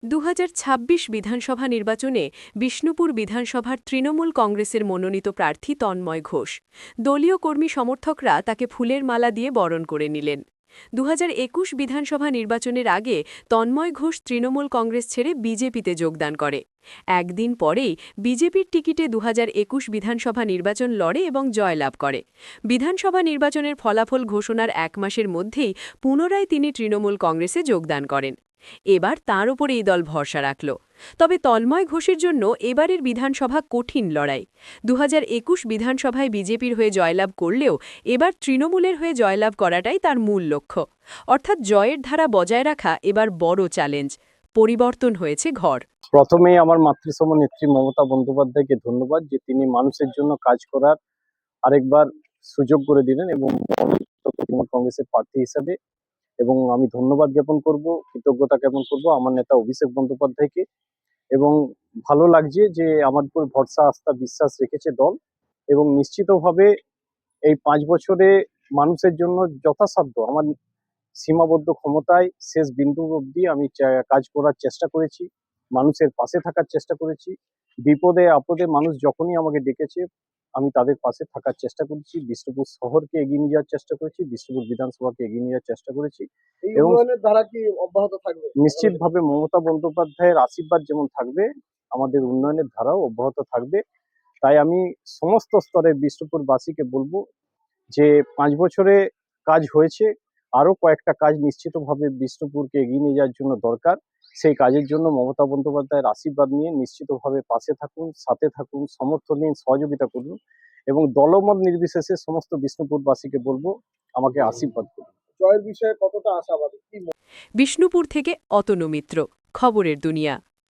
২০২৬ বিধানসভা নির্বাচনে বিষ্ণুপুর বিধানসভার তৃণমূল কংগ্রেসের মনোনীত প্রার্থী তন্ময় ঘোষ। দলীয় কর্মী সমর্থকরা তাকে ফুলের মালা দিয়ে বরণ করে নিলেন। ২০২১ বিধানসভা নির্বাচনের আগে তন্ময় ঘোষ তৃণমূল কংগ্রেস ছেড়ে বিজেপিতে যোগদান করে। একদিন পরেই বিজেপির টিকিটে ২০২১ বিধানসভা নির্বাচন লড়ে এবং জয়লাভ করে। বিধানসভা নির্বাচনের ফলাফল ঘোষণার এক মাসের মধ্যেই পুনরায় তিনি তৃণমূল কংগ্রেসে যোগদান করেন। এবার তাঁর ওপর এই দল ভরসা রাখল। তবে তন্ময় ঘোষের জন্য এবারের বিধানসভা কঠিন লড়াই। ২০২১ বিধানসভায় বিজেপির হয়ে জয়লাভ করলেও এবার তৃণমূলের হয়ে জয়লাভ করাটাই তার মূল লক্ষ্য। অর্থাৎ জয়ের ধারা বজায় রাখা এবার বড় চ্যালেঞ্জ। পরিবর্তন হয়েছে ঘর। প্রথমেই আমার মাতৃসম নেত্রী মমতা বন্দ্যোপাধ্যায়কে ধন্যবাদ যে তিনি মানুষের জন্য কাজ করার আরেকবার সুযোগ করে দিলেন এবং তৃণমূল কংগ্রেসের প্রার্থী হিসাবে। এবং আমি ধন্যবাদ জ্ঞাপন করব, কৃতজ্ঞতা জ্ঞাপন করব আমার নেতা অভিষেক বন্দ্যোপাধ্যায়কে। এবং ভালো লাগছে যে আমার উপর ভরসা, আস্থা, বিশ্বাস রেখেছে দল। এবং নিশ্চিতভাবে এই 5 বছরে মানুষের জন্য যথাসাধ্য আমার সীমাবদ্ধ ক্ষমতায় শেষ বিন্দু অবধি আমি কাজ করার চেষ্টা করেছি, মানুষের পাশে থাকার চেষ্টা করেছি। বিপদে আপদে মানুষ যখনই আমাকে ডেকেছে আমি তাদের পাশে থাকার চেষ্টা করেছি। বিষ্ণুপুর শহরকে এগিয়ে নিয়ে যাওয়ার চেষ্টা করেছি, বিষ্ণুপুর বিধানসভাকে এগিয়ে নিয়ে যাওয়ার চেষ্টা করেছি। এবং উন্নয়নের ধারা কি অব্যাহত থাকবে? নিশ্চিতভাবে মমতা বন্দ্যোপাধ্যায়ের আশীর্বাদ যেমন থাকবে, আমাদের উন্নয়নের ধারাও অব্যাহত থাকবে। তাই আমি সমস্ত স্তরের বিষ্ণুপুরবাসীকে বলবো যে 5 বছরে কাজ হয়েছে, আরো কয়েকটা কাজ নিশ্চিতভাবে বিষ্ণুপুরকে এগিয়ে নিয়ে যাওয়ার জন্য দরকার। সেই কাজের জন্য মমতা বন্দ্যোপাধ্যায়ের আশীর্বাদ নিয়ে নিশ্চিতভাবে পাশে থাকুন, সাথে থাকুন, সমর্থন দিন, সহযোগিতা করুন। এবং দলমত নির্বিশেষে সমস্ত বিষ্ণুপুরবাসীকে বলবো আমাকে আশীর্বাদ করুন। জয়ের বিষয়ে কতটা আশাবাদী? বিষ্ণুপুর থেকে অতনু মিত্র, খবরের দুনিয়া।